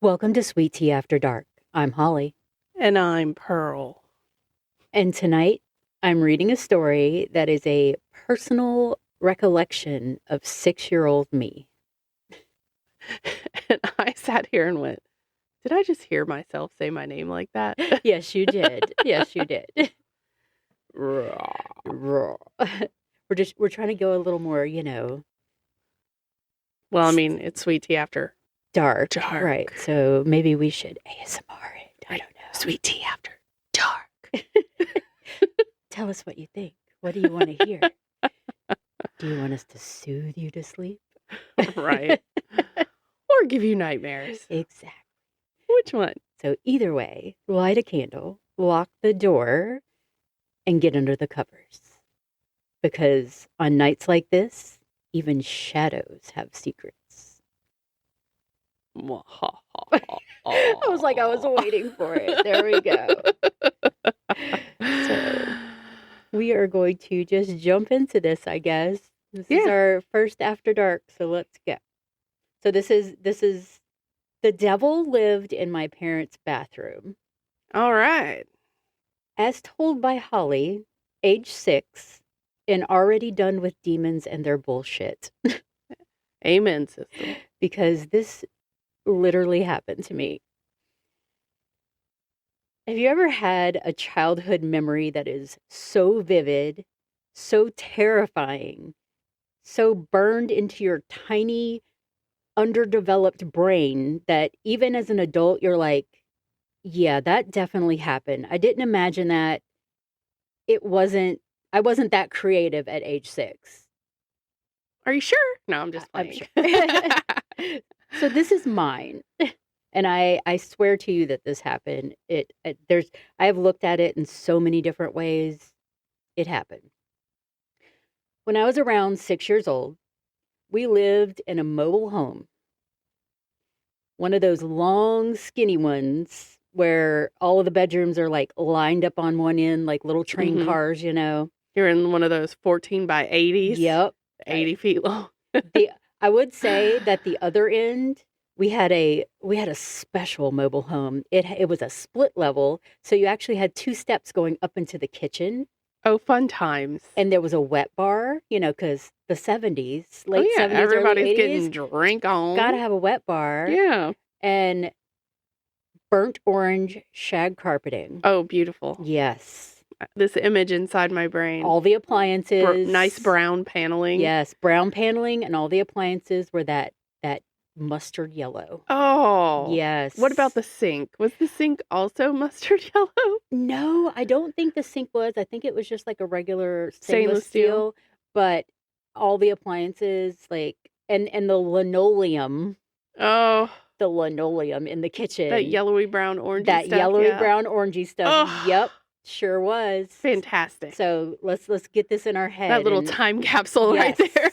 Welcome to Sweet Tea After Dark. I'm Holly. And I'm Pearl. And tonight I'm reading a story that is a personal recollection of 6-year-old me. And I sat here and went, did I just hear myself say my name like that? Yes, you did. Yes, you did. Raw. We're trying to go a little more, Well, I mean, it's Sweet Tea After dark. Dark. Right. So maybe we should ASMR it. I don't know. Sweet Tea After Dark. Tell us what you think. What do you want to hear? Do you want us to soothe you to sleep? Right. Or give you nightmares. Exactly. Which one? So either way, light a candle, lock the door, and get under the covers. Because on nights like this, even shadows have secrets. I was like, I was waiting for it. There we go. So we are going to just jump into this, I guess. This is our first After Dark, so let's go. So this is the devil lived in my parents' bathroom. All right. As told by Holly, age 6, and already done with demons and their bullshit. Amen, sister. Because this literally happened to me. Have you ever had a childhood memory that is so vivid, so terrifying, so burned into your tiny, underdeveloped brain that even as an adult, you're like, yeah, that definitely happened. I didn't imagine that. I wasn't that creative at age 6. Are you sure? No, I'm just playing. I'm sure. So this is mine. And I swear to you that this happened. I have looked at it in so many different ways. It happened. When I was around 6 years old, we lived in a mobile home. One of those long, skinny ones where all of the bedrooms are like lined up on one end, like little train cars, You're in one of those 14 by 80s. Yep. 80 feet long. I would say that the other end, we had a special mobile home. It was a split level, so you actually had 2 steps going up into the kitchen. Oh, fun times. And there was a wet bar, because the 70s, late 70s, everybody's early 80s, getting drink on. Gotta have a wet bar. Yeah. And burnt orange shag carpeting. Oh, beautiful. Yes. This image inside my brain. All the appliances. Nice brown paneling. Yes, brown paneling, and all the appliances were that mustard yellow. Oh. Yes. What about the sink? Was the sink also mustard yellow? No, I don't think the sink was. I think it was just like a regular stainless steel. But all the appliances, and the linoleum. Oh. The linoleum in the kitchen. That yellowy brown orangey stuff. That yellowy brown orangey stuff. Oh. Yep. Sure was. Fantastic. So let's get this in our head. That little time capsule right there.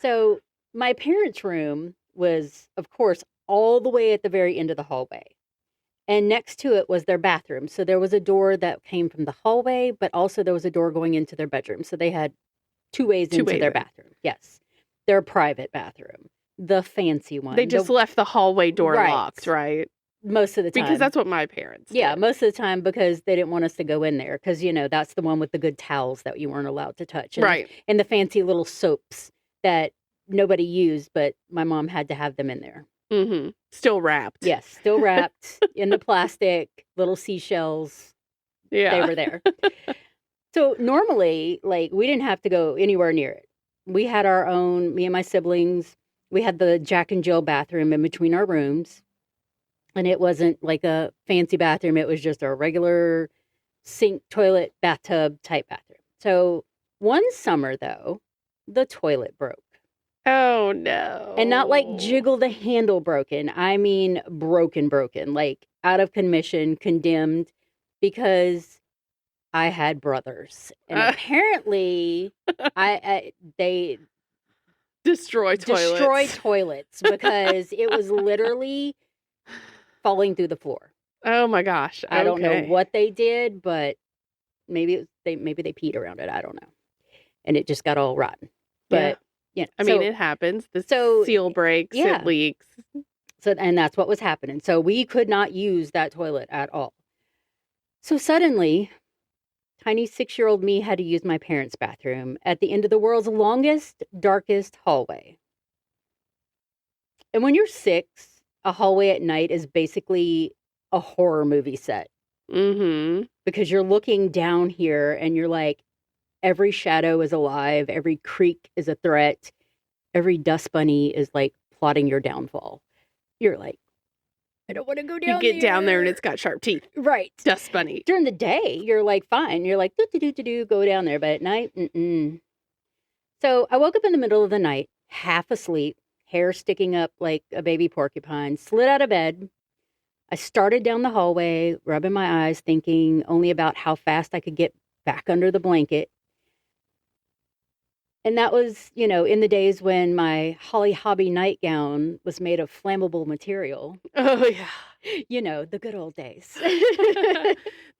So my parents' room was, of course, all the way at the very end of the hallway. And next to it was their bathroom. So there was a door that came from the hallway, but also there was a door going into their bedroom. So they had 2 ways into their bathroom. Yes. Their private bathroom. The fancy one. They just left the hallway door locked, right? Most of the time. Because that's what my parents did. Yeah, most of the time because they didn't want us to go in there. Because, that's the one with the good towels that you weren't allowed to touch. Right. And the fancy little soaps that nobody used, but my mom had to have them in there. Mm-hmm. Still wrapped. Yes, still wrapped in the plastic, little seashells. Yeah. They were there. So normally, we didn't have to go anywhere near it. We had our own, me and my siblings, we had the Jack and Jill bathroom in between our rooms. And it wasn't like a fancy bathroom. It was just a regular sink, toilet, bathtub type bathroom. So one summer, though, the toilet broke. Oh, no. And not like jiggle the handle broken. I mean broken, like out of commission, condemned, because I had brothers. And apparently they destroy toilets because it was literally falling through the floor. Oh my gosh. Okay. I don't know what they did, but maybe they peed around it. I don't know. And it just got all rotten. But I mean, it happens. The seal breaks, it leaks. So, and that's what was happening. So we could not use that toilet at all. So suddenly, tiny 6-year-old me had to use my parents' bathroom at the end of the world's longest, darkest hallway. And when you're 6, a hallway at night is basically a horror movie set. Mm-hmm. Because you're looking down here and you're like, every shadow is alive, every creak is a threat, every dust bunny is like plotting your downfall. You're like, I don't want to go down there. You get down there and it's got sharp teeth. Right. Dust bunny. During the day, you're like, fine. You're like, do, go down there. But at night, So I woke up in the middle of the night, half asleep, hair sticking up like a baby porcupine, slid out of bed. I started down the hallway, rubbing my eyes, thinking only about how fast I could get back under the blanket. And that was, in the days when my Holly Hobby nightgown was made of flammable material. Oh, yeah. The good old days.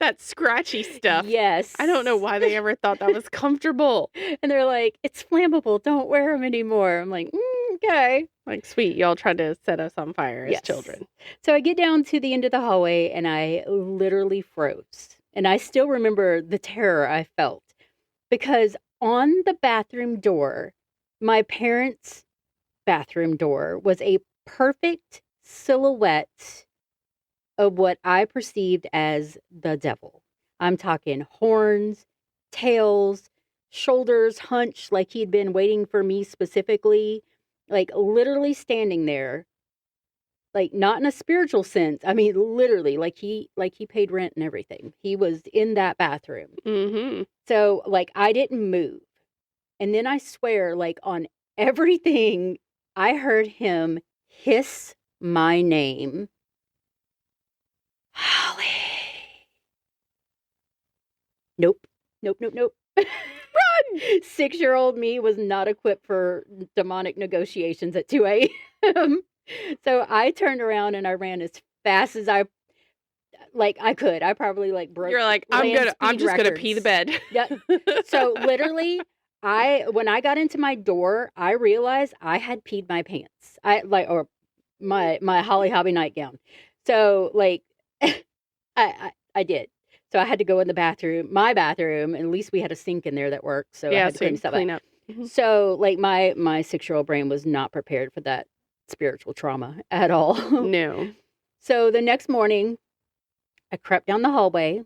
That scratchy stuff. Yes. I don't know why they ever thought that was comfortable. And they're like, it's flammable. Don't wear them anymore. I'm like, okay. Like, sweet. Y'all tried to set us on fire as children. So I get down to the end of the hallway and I literally froze. And I still remember the terror I felt because on the bathroom door, my parents' bathroom door, was a perfect silhouette of what I perceived as the devil. I'm talking horns, tails, shoulders hunched like he'd been waiting for me specifically, like literally standing there, like not in a spiritual sense. I mean, literally, like he paid rent and everything. He was in that bathroom. Mm-hmm. So, like, I didn't move. And then I swear, like, on everything, I heard him hiss my name. Holly. Nope. Run! 6-year-old me was not equipped for demonic negotiations at 2 a.m. So I turned around and I ran as fast as I could. I probably broke. You're like, I'm just gonna pee the bed. Yeah. So literally, when I got into my door, I realized I had peed my pants. Or my Holly Hobby nightgown. So I did. So I had to go in my bathroom, and at least we had a sink in there that worked. So I had to clean up. Mm-hmm. So my 6-year-old brain was not prepared for that spiritual trauma at all. No. So the next morning, I crept down the hallway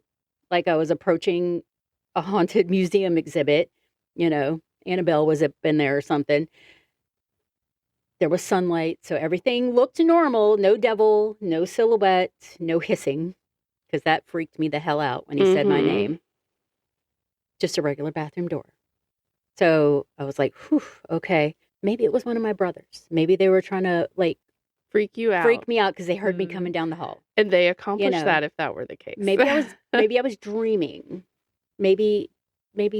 like I was approaching a haunted museum exhibit. Annabelle was up in there or something. There was sunlight, so everything looked normal. No devil, no silhouette, no hissing, because that freaked me the hell out when he said my name. Just a regular bathroom door. So I was like, whew, okay. Maybe it was one of my brothers. Maybe they were trying to freak you out. Freak me out because they heard me coming down the hall. And they accomplished that if that were the case. Maybe I was dreaming. Maybe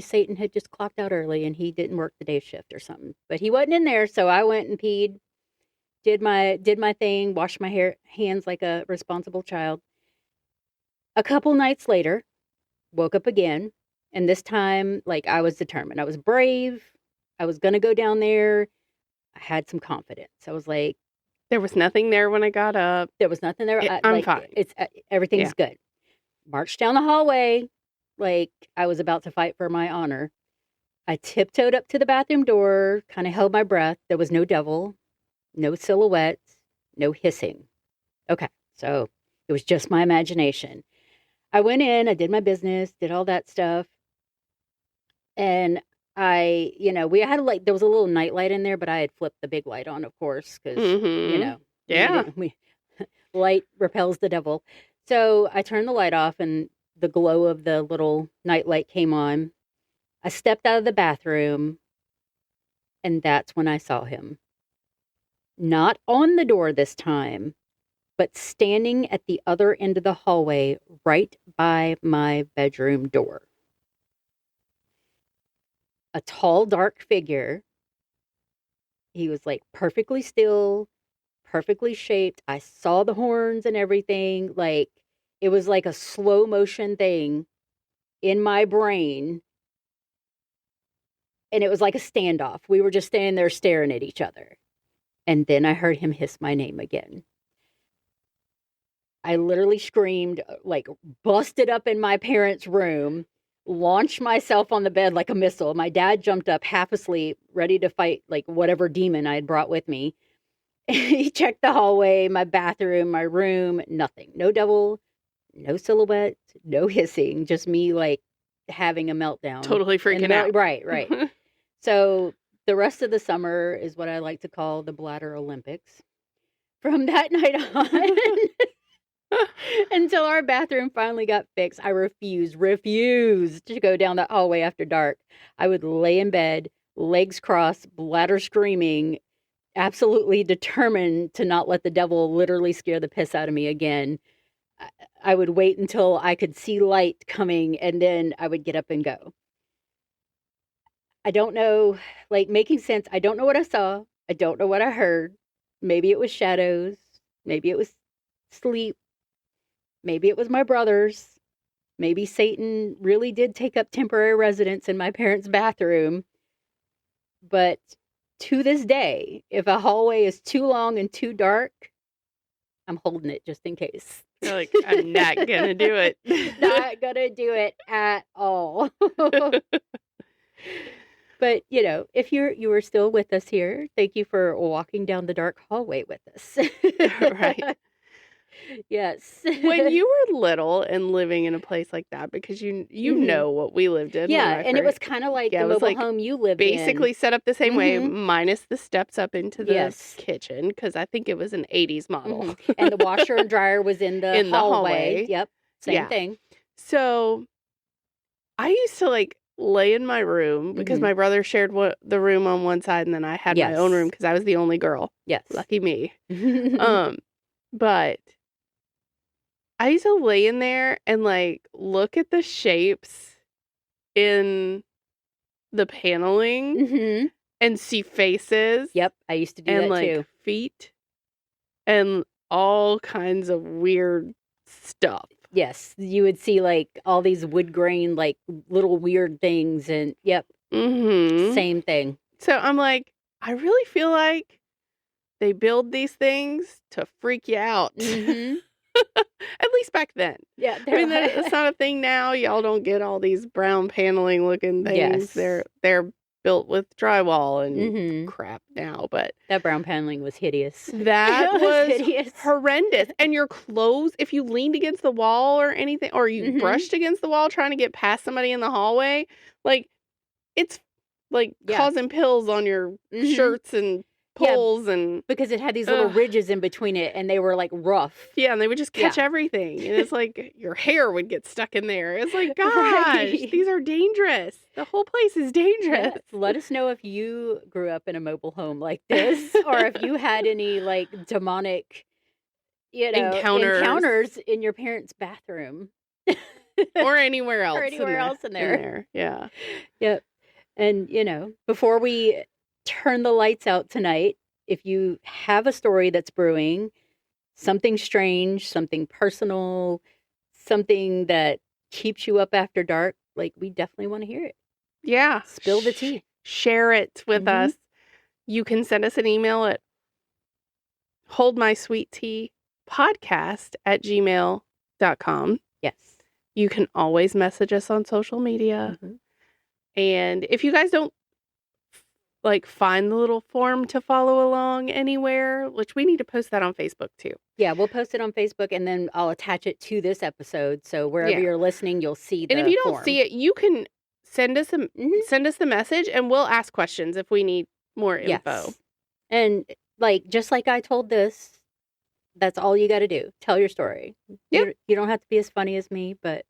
Satan had just clocked out early and he didn't work the day shift or something. But he wasn't in there, so I went and peed, did my thing, washed my hands like a responsible child. A couple nights later, woke up again, and this time I was determined. I was brave. I was going to go down there. I had some confidence. I was like, there was nothing there when I got up. There was nothing there. I'm fine. Everything's good. Marched down the hallway like I was about to fight for my honor. I tiptoed up to the bathroom door, kind of held my breath. There was no devil, no silhouette, no hissing. Okay, so it was just my imagination. I went in, I did my business, did all that stuff. And we had there was a little night light in there, but I had flipped the big light on, of course, because, light repels the devil. So I turned the light off and the glow of the little night light came on. I stepped out of the bathroom and that's when I saw him. Not on the door this time, but standing at the other end of the hallway right by my bedroom door. A tall, dark figure. He was perfectly still, perfectly shaped. I saw the horns and everything. It was like a slow motion thing in my brain. And it was like a standoff. We were just standing there staring at each other. And then I heard him hiss my name again. I literally screamed, like busted up in my parents' room, launched myself on the bed like a missile. My dad jumped up half asleep, ready to fight like whatever demon I had brought with me. He checked the hallway, my bathroom, my room, nothing. No devil, no silhouette, no hissing, just me like having a meltdown. Totally freaking out. Right, right. So the rest of the summer is what I like to call the Bladder Olympics. From that night on, until our bathroom finally got fixed, I refused to go down that hallway after dark. I would lay in bed, legs crossed, bladder screaming, absolutely determined to not let the devil literally scare the piss out of me again. I would wait until I could see light coming, and then I would get up and go. I don't know, like making sense. I don't know what I saw. I don't know what I heard. Maybe it was shadows. Maybe it was sleep. Maybe it was my brothers. Maybe Satan really did take up temporary residence in my parents' bathroom. But to this day, if a hallway is too long and too dark, I'm holding it just in case. You're like, I'm not going to do it. Not going to do it at all. But, you know, if you are still with us here, thank you for walking down the dark hallway with us. Right. Yes. When you were little and living in a place like that, because you know what we lived in. Yeah, and it was kind of like the mobile home you lived in. Basically set up the same way, minus the steps up into the kitchen, because I think it was an 80s model. And the washer and dryer was in the hallway. Yep, same thing. So I used to like lay in my room because my brother shared the room on one side, and then I had my own room because I was the only girl. Yes. Lucky me. But I used to lay in there and like look at the shapes in the paneling and see faces. Yep, I used to do that like too. Feet and all kinds of weird stuff. Yes, you would see like all these wood grain, like little weird things, and same thing. So I'm like, I really feel like they build these things to freak you out. At least back then. Yeah. I mean, it's not a thing now. Y'all don't get all these brown paneling looking things. Yes. They're built with drywall and crap now, but that brown paneling was hideous. That was hideous. Horrendous. And your clothes, if you leaned against the wall or anything, or you brushed against the wall trying to get past somebody in the hallway, like it's like causing pills on your shirts and pulls and because it had these little ridges in between it, and they were like rough. Yeah, and they would just catch everything, and it's like your hair would get stuck in there. It's like, gosh, these are dangerous. The whole place is dangerous. Yes. Let us know if you grew up in a mobile home like this, or if you had any like demonic, encounters in your parents' bathroom, or anywhere else, in there. Yeah. Yep. And before we turn the lights out tonight, if you have a story that's brewing, something strange, something personal, something that keeps you up after dark, like we definitely want to hear it. Yeah. Spill the tea. Share it with us. You can send us an email at holdmysweetteapodcast@gmail.com. Yes. You can always message us on social media. And if you guys don't like find the little form to follow along anywhere, which we need to post that on Facebook too. Yeah, we'll post it on Facebook, and then I'll attach it to this episode. So wherever you're listening, you'll see the And if you don't form. see it, you can send us the message, and we'll ask questions if we need more info. Yes. And just like I told this, that's all you got to do. Tell your story. Yep. You don't have to be as funny as me, but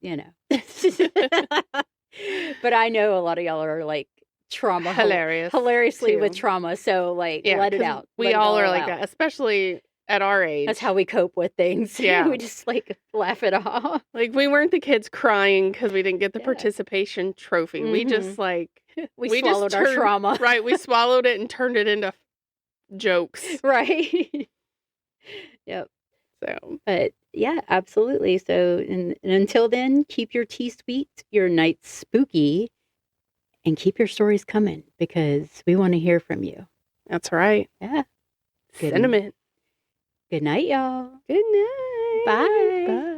But I know a lot of y'all are like hilariously with trauma. So let it out. We all are like that, especially at our age. That's how we cope with things. Yeah. We just laugh it off. Like we weren't the kids crying because we didn't get the participation trophy. We just we swallowed our trauma. Right. We swallowed it and turned it into jokes. Right. Yep. So, but yeah, absolutely. So, and until then, keep your tea sweet, your nights spooky, and keep your stories coming because we want to hear from you. That's right. Yeah. Sentiment. Good night, y'all. Good night. Bye. Bye.